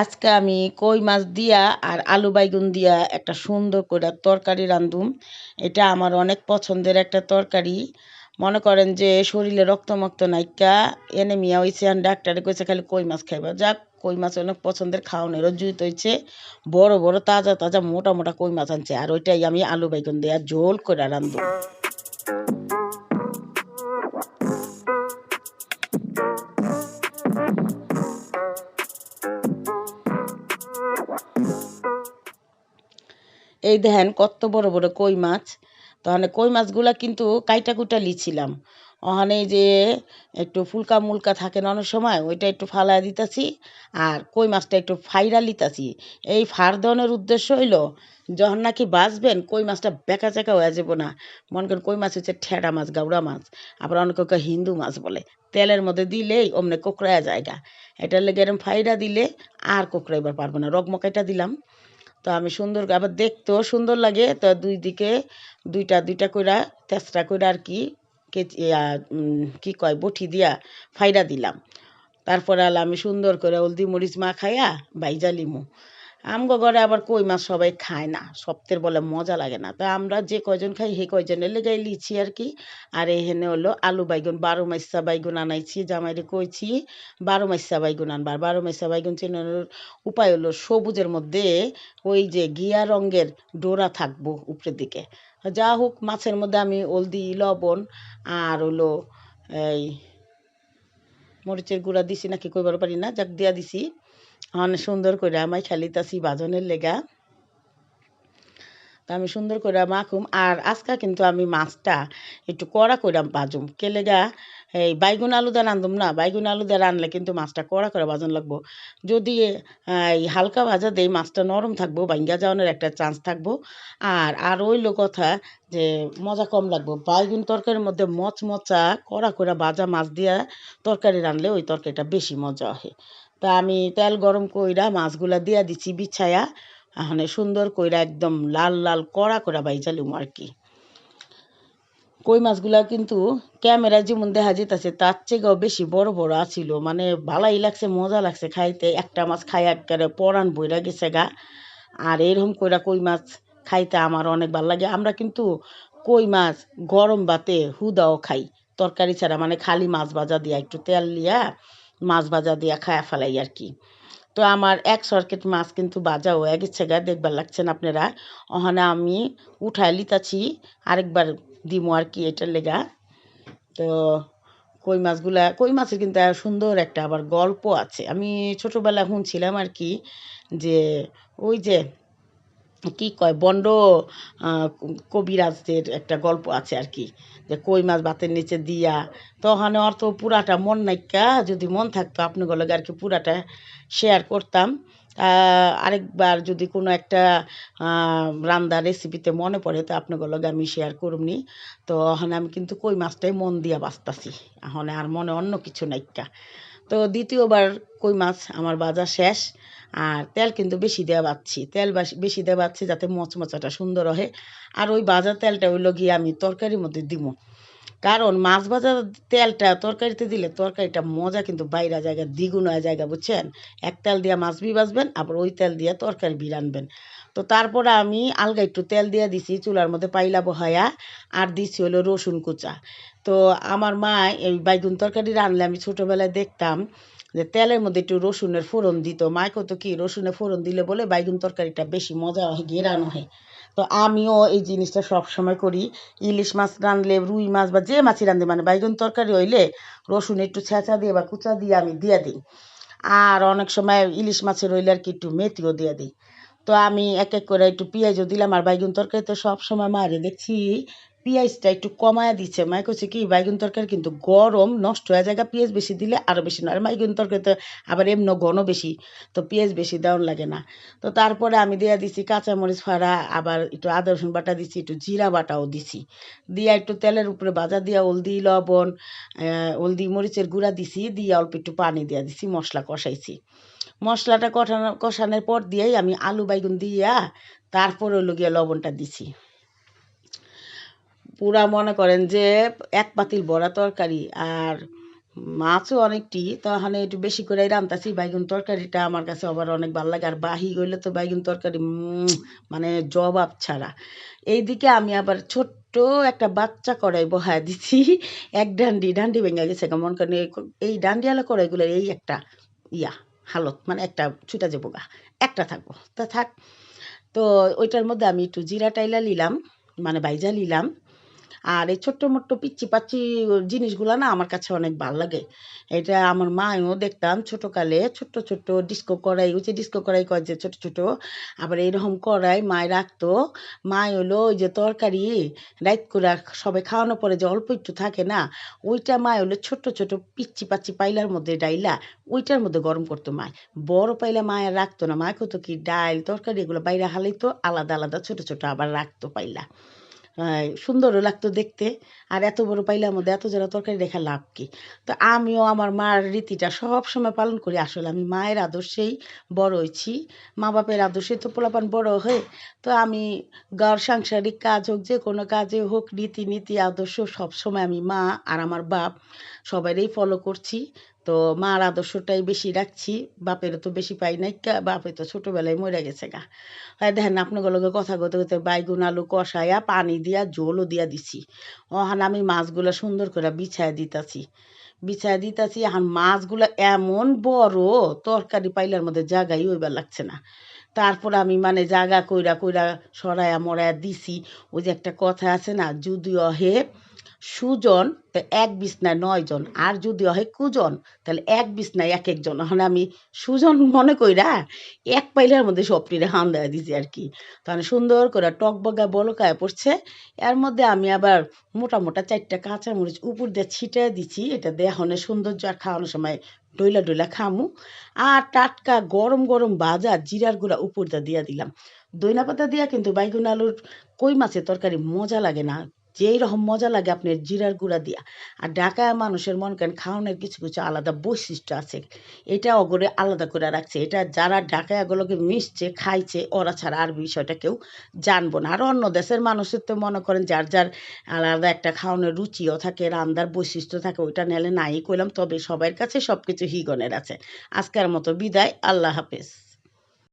আজকে আমি কই মাছ দিয়া আর আলু বাইগুন দিয়া একটা সুন্দর করে তরকারি রান্ধুম। এটা আমার অনেক পছন্দের একটা তরকারি। মনে করেন যে শরীরে রক্তমক্ত নাইকা এনেমিয়া হয়েছে, আর ডাক্তারে কইছে খালি কই মাছ খাইবা। যাক, কই মাছ অনেক পছন্দের, খাওয়ানোরও জুত হয়েছে। বড় বড় তাজা তাজা মোটা মোটা কই মাছ আনছে, আর ওইটাই আমি আলু বাইগুন দিয়া ঝোল করে রান্ধুম। এই দেখেন কত বড় বড় কই মাছ। তাহলে কই মাছগুলা কিন্তু কাইটা কুইটা লিছিলাম। ওখানে যে একটু ফুলকা মুলকা থাকে না অনেক সময়, ওইটা একটু ফালায় দিতাছি। আর কই মাছটা একটু ফাইরা লিতাছি। এই ফার দেওয়ানোর উদ্দেশ্য হইল, যখন নাকি বাঁচবেন কই মাছটা বেঁকা চেকা হয়ে যাব না। মনে করেন কই মাছ হচ্ছে ঠেড়া মাছ, গাউড়া মাছ, আবার অনেকে হিন্দু মাছ বলে। তেলের মধ্যে দিলেই অমনে কোকড়ায় জায়গা। এটার লেগে এরম ফাইরা দিলে আর কোকড়াইবার পারবো না। রগমকাইটা দিলাম। তো আমি সুন্দর আবার দেখতেও সুন্দর লাগে। তো দুই দিকে দুইটা দুইটা কইরা তেসরা কইরা আর কি কি কয় বটি দিয়া ফাইরা দিলাম। তারপরে আমি সুন্দর করে হলদি মরিচ মাখাইয়া ভাইজা লিমু। আমগো ঘরে আবার কই মাছ সবাই খায় না, সপ্তের বলে মজা লাগে না। তো আমরা যে কয়জন খাই সেই কয়জনের লেগাই লিছি আর কি। আর এখানে হলো আলু বাইগুন, 12 মাইসা বাইগুন আনাইছি, জামাইরে কইছি 12 মাইসা বাইগুন আনবার। 12 মাইসা বাইগুন চেনানোর উপায় হলো, সবুজের মধ্যে ওই যে ঘিয়া রঙের ডোরা থাকবো উপরের দিকে। যা হোক, মাছের মধ্যে আমি হলদি লবণ আর হলো এই মরিচের গুঁড়া দিছি নাকি কইবার পারি না, যাক দিয়া দিছি। অনেক সুন্দর করে আমায় খেলিতাছি বাজনের লেগা। তা আমি সুন্দর করে মাখুম। আর আজকা কিন্তু আমি মাছটা একটু কড়া করে ভাজুম। কে লেগা, এই বাইগুন আলু দিয়ে রান্ধুম না, বাইগুন আলু দিয়ে রানলে কিন্তু মাছটা কড়া করে ভাজন লাগবো। যদি এই হালকা ভাজা দেই, মাছটা নরম থাকবো, ভাঙ্গা যাওয়ানোর একটা চান্স থাকবো। আর হইলো কথা যে মজা কম লাগবো। বাইগুন তরকারির মধ্যে মচমচা কড়া করে ভাজা মাছ দিয়া তরকারি রানলে ওই তরকারিটা বেশি মজা হয়। তা আমি তেল গরম কইরা মাছগুলা দিয়া দিচ্ছি বিছায়া। এখানে সুন্দর কইরা একদম লাল লাল কড়া করে ভাইজা লিমু আর কি। কই মাছগুলা কিন্তু ক্যামেরায় যেমন দেখা যেতেছে তার চেয়েও বেশি বড় বড় আছিল। মানে ভালাই লাগছে, মজা লাগছে খাইতে। একটা মাছ খাই একেবারে পরাণ বইরা গেছে গা। আর এরকম কইরা কই মাছ খাইতে আমার অনেক ভালো লাগে। আমরা কিন্তু কই মাছ গরম ভাতে হুদাও খাই, তরকারি ছাড়া। মানে খালি মাছ ভাজা দিয়া একটু তেল লিয়া মাছ ভাজা দিয়া খায়া ফেলাই আর কি। তো আমার এক সরকেট মাছ কিন্তু ভাজা হয়ে গেছে গা, দেখবার লাগছেন আপনারা। ওখানে আমি উঠায় লিতাছি, আরেকবার দিমু আর কি এটার লেগা। তো কই মাছের কিন্তু সুন্দর একটা আবার গল্প আছে। আমি ছোটবেলায় শুনছিলাম আর কি, যে ওই যে কি কয় বন্ড কবিরাজদের একটা গল্প আছে আর কি, যে কই মাছ ভাতের নিচে দিয়া। তো ওখানে অর্থ পুরাটা মন নাইকা, যদি মন থাকতো আপনাদের লগে আর কি পুরাটা শেয়ার করতাম। আরেকবার যদি কোনো একটা রান্না রেসিপিতে মনে পড়ে তো আপনাদের লগে আমি শেয়ার করবনি। তো ওখানে আমি কিন্তু কই মাছটাই মন দিয়া বাঁচতাছি, এখন আর মনে অন্য কিছু নাইকা। তো দ্বিতীয়বার কই মাছ আমার ভাজা শেষ। আর তেল কিন্তু বেশি দেওয়া বাচ্ছি, তেল বেশি দেওয়া বাচ্ছি যাতে মচমচাটা সুন্দর হয়। আর ওই ভাজা তেলটা হইলো গিয়ে আমি তরকারির মধ্যে দিব। কারণ মাছ ভাজার তেলটা তরকারিতে দিলে তরকারিটা মজা কিন্তু বাইরা জায়গা দ্বিগুণ হয়ে জায়গা, বুঝছেন। এক তেল দিয়া মাছ বি ভাজবেন, আবার ওই তেল দিয়া তরকারি বি রানবেন। তো তারপরে আমি আলগা একটু তেল দিয়া দিছি চুলার মধ্যে পাইলা বহায়া। আর দিছি হলো রসুন কুচা। তো আমার মা এই বাইগুন তরকারি রানলে আমি ছোটোবেলায় দেখতাম যে তেলের মধ্যে একটু রসুনের ফোড়ন দিত। মায় কত কি রসুনের ফোড়ন দিলে বলে বাইগুন তরকারিটা বেশি মজা হয়, ঘেরানো হয়। তো আমিও এই জিনিসটা সবসময় করি। ইলিশ মাছ রানলে, রুই মাছ বা যে মাছই রান্ধি, মানে বাইগুন তরকারি হইলে রসুন একটু ছেঁচা দিয়ে বা কুচা দিয়ে আমি দিয়ে দিই। আর অনেক সময় ইলিশ মাছের হইলে আর কি একটু মেথিও দিয়ে দিই। তো আমি এক এক করে একটু পেঁয়াজও দিলাম। আর বাইগুন তরকারিতে সবসময় মারে দেখছি পেঁয়াজটা একটু কমায়া দিচ্ছে। মায় কইছে কি বাইগুন তরকারি কিন্তু গরম নষ্ট হয়ে যায়, পেঁয়াজ বেশি দিলে আরও বেশি না। আর বাইগুন তরকারিতে আবার এমনি ঘন বেশি, তো পেঁয়াজ বেশি দেওয়ার লাগে না। তো তারপরে আমি দিয়া দিছি কাঁচামরিচ ফাড়া, আবার একটু আদা রসুন বাটা দিছি, একটু জিরা বাটাও দিছি। দিয়া একটু তেলের উপরে ভাজা দিয়া হলদি লবণ, হলদি মরিচের গুঁড়া দিছি, দিয়া অল্প একটু পানি দিয়া দিছি, মশলা কষাইছি। মশলাটা কষানোর পর দিয়েই আমি আলু বাইগুন দিয়া তারপর হইলো গিয়া লবণটা দিছি। পুরা মনে করেন যে এক পাতিল ভরা তরকারি। আর মাছও অনেকটি তাহলে একটু বেশি করে রান্তাছি বাইগুন তরকারিটা আমার কাছে আবার অনেক ভালো লাগে আর বাহি হইলে তো বাইগুন তরকারি মানে জবাব ছাড়া এইদিকে আমি আবার ছোট্ট একটা বাচ্চা কড়াই বহায় দিছি এক ডান্ডি ভেঙে গেছে মন করেন এই ডান্ডিওয়ালা কড়াইগুলো এই একটা ইয়া হালত মানে একটা ছুটা যাবো গা একটা থাকবো তা থাক তো ওইটার মধ্যে আমি একটু জিরা টাইলা নিলাম মানে বাইজা নিলাম আর এই ছোট্ট মোট্ট পিচ্চি পাচ্চি জিনিসগুলো না আমার কাছে অনেক ভাল লাগে এটা আমার মাও দেখতাম ছোটকালে ছোট্ট ছোট্ট ডিস্কো কড়াই ওই যে ডিস্কো কড়াই কয় যে ছোট ছোট আবার এরকম কড়াই মায় রাখতো মায় হলো ওই যে তরকারি রাইত করে সবাই খাওয়ানোর পরে যে অল্প একটু থাকে না ওইটা মায় হলো ছোট ছোট পিচ্চি পাচ্চি পাইলার মধ্যে ডাইলা ওইটার মধ্যে গরম করতো মায় বড় পাইলা মায়ের রাখতো না মায় কত কি ডাইল তরকারি এগুলো বাইরে হালাইতো আলাদা আলাদা ছোট ছোট আবার রাখতো পাইলা সুন্দরও লাগতো দেখতে আর এত বড় পাইলার মধ্যে এত যারা তরকারি রেখা লাভ কি তো আমিও আমার মার রীতিটা সব সময় পালন করি আসলে আমি মায়ের আদর্শেই বড় হয়েছি মা বাপের আদর্শে তো পোলাপান বড় হয়ে তো আমি ঘর সাংসারিক কাজ হোক যে কোনো কাজে হোক রীতিনীতি আদর্শ সব সময় আমি মা আর আমার বাপ সবাইকেই ফলো করছি তো মার আদর্শটাই বেশি রাখছি বাপেরও তো বেশি পাই নাই বাপে তো ছোটবেলায় মরে গেছে গা দেখেন আপনার লগে কথা কইতে কইতে বাইগুন আলু কষাইয়া পানি দিয়া ঝোলও দিয়া দিছি ওখানে আমি মাছগুলো সুন্দর করে বিছায় দিতাছি এখন মাছগুলো এমন বড় তরকারি পাইলার মধ্যে জায়গায় ওইবার লাগছে না তারপর আমি মানে জাগা কইরা কইরা সরায়া মরায়া দিছি ওই যে একটা কথা আছে না যদিও হে সুজন তো এক বিছনায় ৯ জন আর যদি হয় কুজন তাহলে এক বিছনায় এক একজন এখন আমি সুজন মনে কইরা এক পাইলার মধ্যে সবটিরে হান দেয়া দিছি আর কি তাহলে সুন্দর করে টকবগা বলকায় পড়ছে এর মধ্যে আমি আবার মোটা মোটা 4টা কাঁচামরিচ উপর দিয়ে ছিটায় দিছি এটা দেহনে সৌন্দর্য আর খাওয়ানোর সময় ডইলা ডইলা খামু আর টাটকা গরম গরম ভাজা জিরার গুঁড়া উপর দিয়া দিলাম দইনা পাতা দিয়া কিন্তু বাইগুন আলুর কই মাছের তরকারি মজা লাগে না যেই রকম মজা লাগে আপনার জিরার গুঁড়া দিয়া আর ঢাকায় মানুষের মন করেন খাওয়ানোর কিছু কিছু আলাদা বৈশিষ্ট্য আছে এটা অগরে আলাদা করে রাখছে এটা যারা ঢাকায় এগুলোকে মিশছে খাইছে ওরা ছাড়া আর বিষয়টা কেউ জানবো না আর অন্য দেশের মানুষের তো মনে করেন যার যার আলাদা একটা খাওয়ানোর রুচিও থাকে রান্নার বৈশিষ্ট্য থাকে ওইটা নেলে নাই কইলাম তবে সবার কাছে সব কিছু হিগনের আছে আজকের মতো বিদায় আল্লাহ হাফেজ